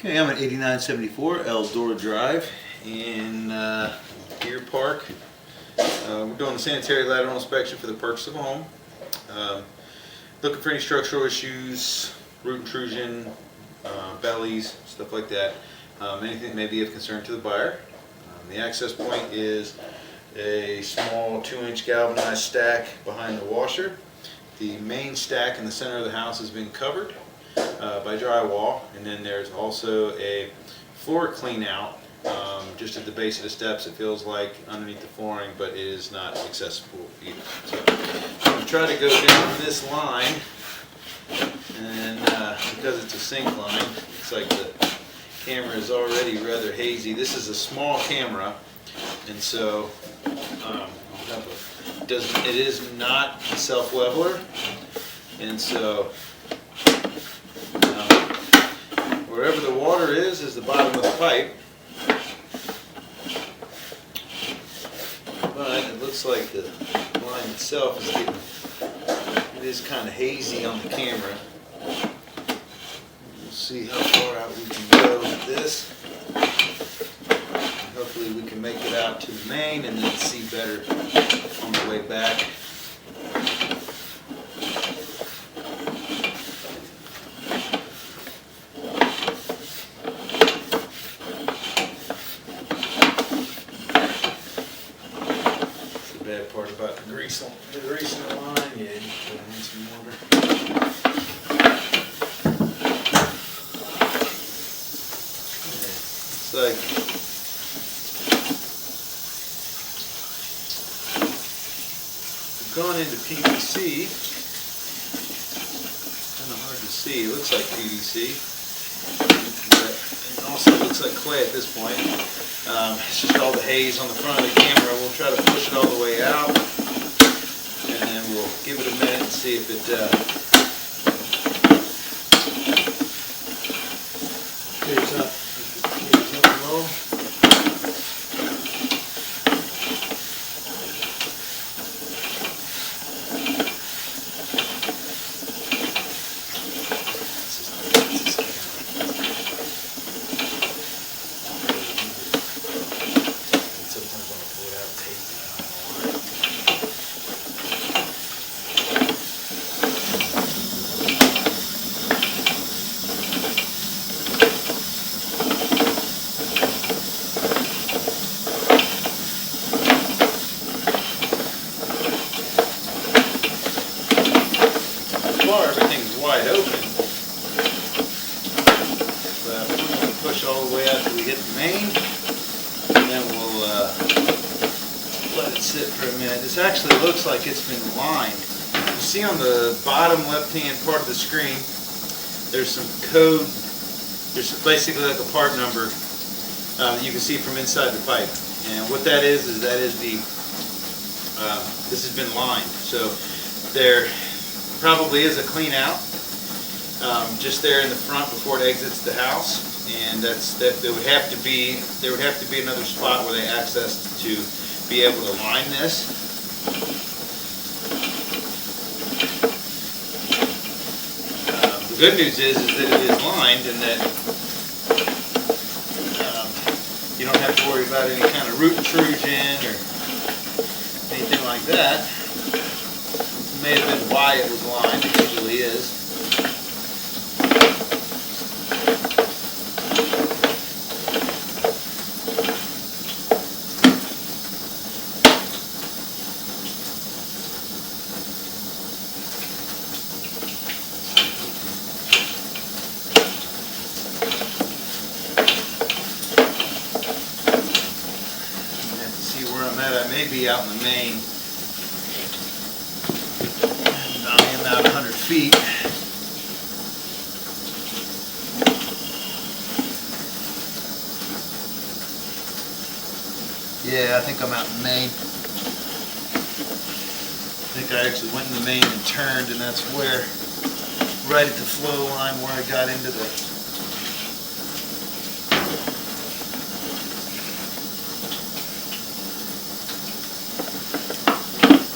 Okay, I'm at 8974 Eldora Drive in Deer Park. We're doing the sanitary lateral inspection for the purchase of a home. Looking for any structural issues, root intrusion, bellies, stuff like that. Anything that may be of concern to the buyer. The access point is a small 2-inch galvanized stack behind the washer. The main stack in the center of the house has been covered by drywall, and then there's also a floor clean out just at the base of the steps. It feels like underneath the flooring, but it is not accessible either. So I'm going to try to go down this line, and because it's a sink line, it's like the camera is already rather hazy. This is a small camera, and so it is not a self-leveler, and so wherever the water is the bottom of the pipe. But it looks like the line itself is getting, it is kind of hazy on the camera. We'll see how far out we can go with this. Hopefully we can make it out to the main and then see better on the way back. Bad part about the grease in the line. Yeah, you put in some water. It's like we've gone into PVC. Kind of hard to see. It looks like PVC, but it also looks like clay at this point. It's just all the haze on the front of the camera. We'll try to push it all the way out, and then we'll give it a minute and see if it clears up a little. Everything's wide open, but we're going to push all the way out till we hit the main, and then we'll let it sit for a minute. This actually looks like it's been lined. You see on the bottom left-hand part of the screen, there's some code. There's basically like a part number you can see from inside the pipe, and what that is that is the this has been lined. So there probably is a clean out just there in the front before it exits the house, and there would have to be another spot where they access to be able to line this. The good news is that it is lined, and that you don't have to worry about any kind of root intrusion or anything like that. May have been why it was lined. It usually is. You have to see where I'm at. I may be out in the main. I am about 100 feet. Yeah, I think I'm out in Maine. I think I actually went in the main and turned, and that's where, right at the flow line where I got into the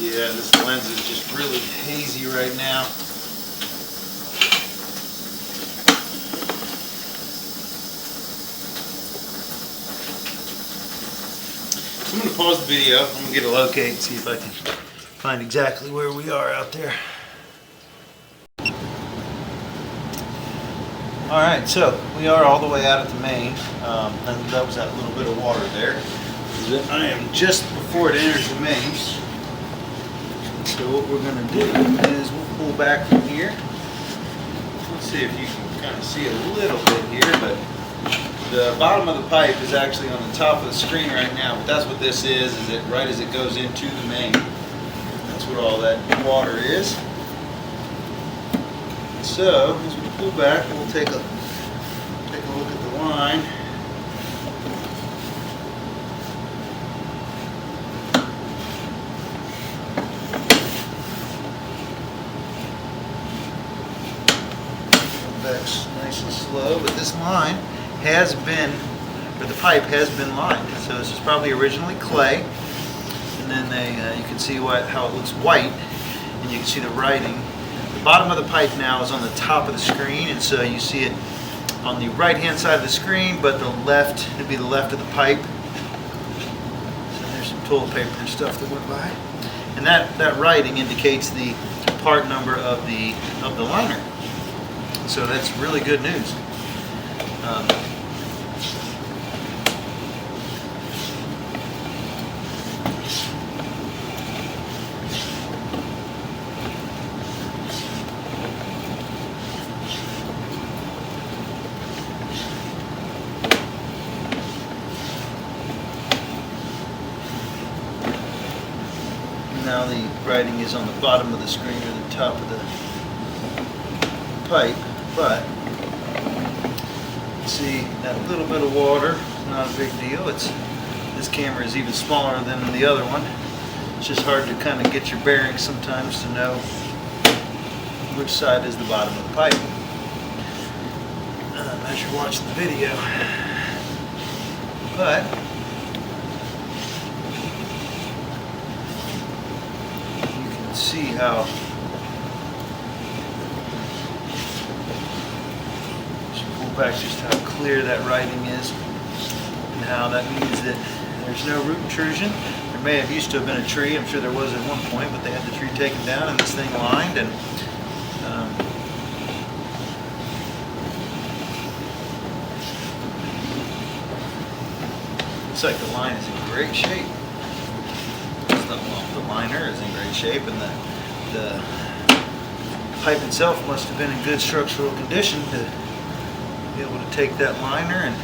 Yeah, this lens is just really hazy right now. I'm going to pause the video. I'm going to get a locate and see if I can find exactly where we are out there. Alright, so we are all the way out at the main, and that was that little bit of water there. I am just before it enters the main. So what we're going to do is we'll pull back from here. Let's see if you can kind of see a little bit here, but the bottom of the pipe is actually on the top of the screen right now, but that's what this is it right as it goes into the main. That's what all that water is. So as we pull back, we'll take a look at the line. Back's nice and slow, but this line has been, or the pipe has been lined. So this is probably originally clay, and then you can see how it looks white, and you can see the writing. The bottom of the pipe now is on the top of the screen, and so you see it on the right hand side of the screen, but the left, it'd be the left of the pipe. So there's some toilet paper and stuff that went by, and that writing indicates the part number of the liner. So that's really good news. Now the writing is on the bottom of the screen or the top of the pipe, but see that little bit of water, not a big deal. This camera is even smaller than the other one. It's just hard to kind of get your bearings sometimes to know which side is the bottom of the pipe as you're watching the video. But see how pull back just how clear that writing is, and how that means that there's no root intrusion. There may have used to have been a tree, I'm sure there was at one point, but they had the tree taken down and this thing lined, and looks like the line is in great shape. The liner is in great shape, and the pipe itself must have been in good structural condition to be able to take that liner. And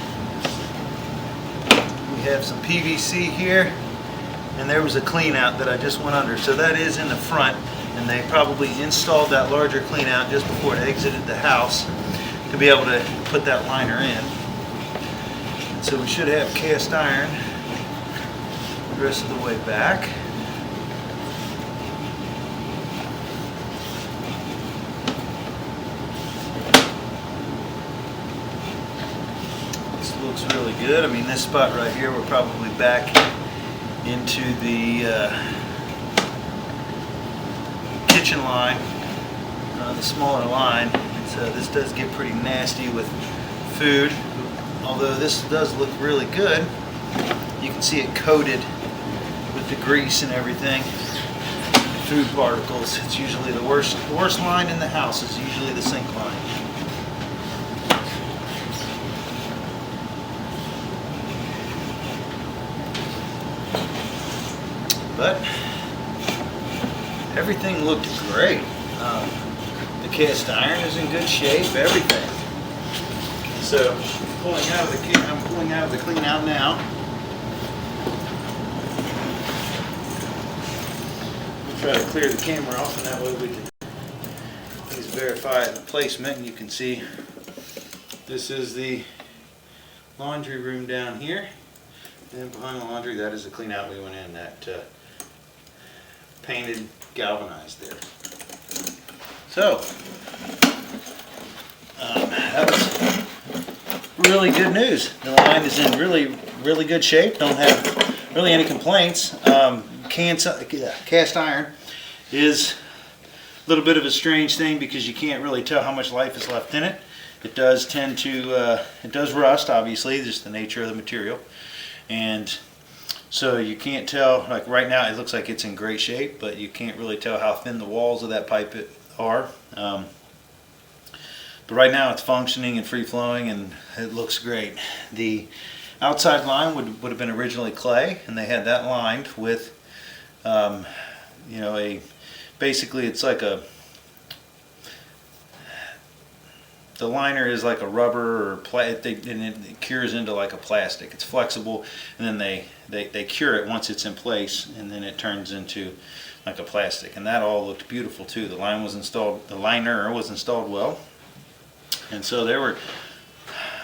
we have some PVC here, and there was a clean out that I just went under, so that is in the front, and they probably installed that larger clean out just before it exited the house to be able to put that liner in. And so we should have cast iron the rest of the way back. Looks really good. I mean, this spot right here, we're probably back into the kitchen line, the smaller line. So this does get pretty nasty with food, although this does look really good. You can see it coated with the grease and everything, food particles. It's usually the worst line in the house is usually the sink line. But everything looked great. The cast iron is in good shape, everything. So I'm pulling out of the clean out now. We'll try to clear the camera off, and that way we can at least verify the placement. And you can see this is the laundry room down here. And behind the laundry, that is the clean out we went in, that painted galvanized there. So that was really good news. The line is in really good shape. Don't have really any complaints. Cast iron is a little bit of a strange thing because you can't really tell how much life is left in it. It does tend to it does rust, obviously, just the nature of the material. And So you can't tell, like right now it looks like it's in great shape, but you can't really tell how thin the walls of that pipe are. But right now it's functioning and free flowing and it looks great. The outside line would have been originally clay, and they had that lined with you know, basically it's like the liner is like a rubber or and it cures into like a plastic. It's flexible, and then they cure it once it's in place, and then it turns into like a plastic. And that all looked beautiful too. The liner was installed well, and so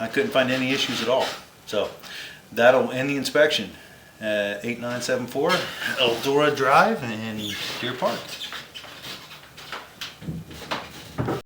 I couldn't find any issues at all. So that'll end the inspection. 8974 Eldora Drive in Deer Park.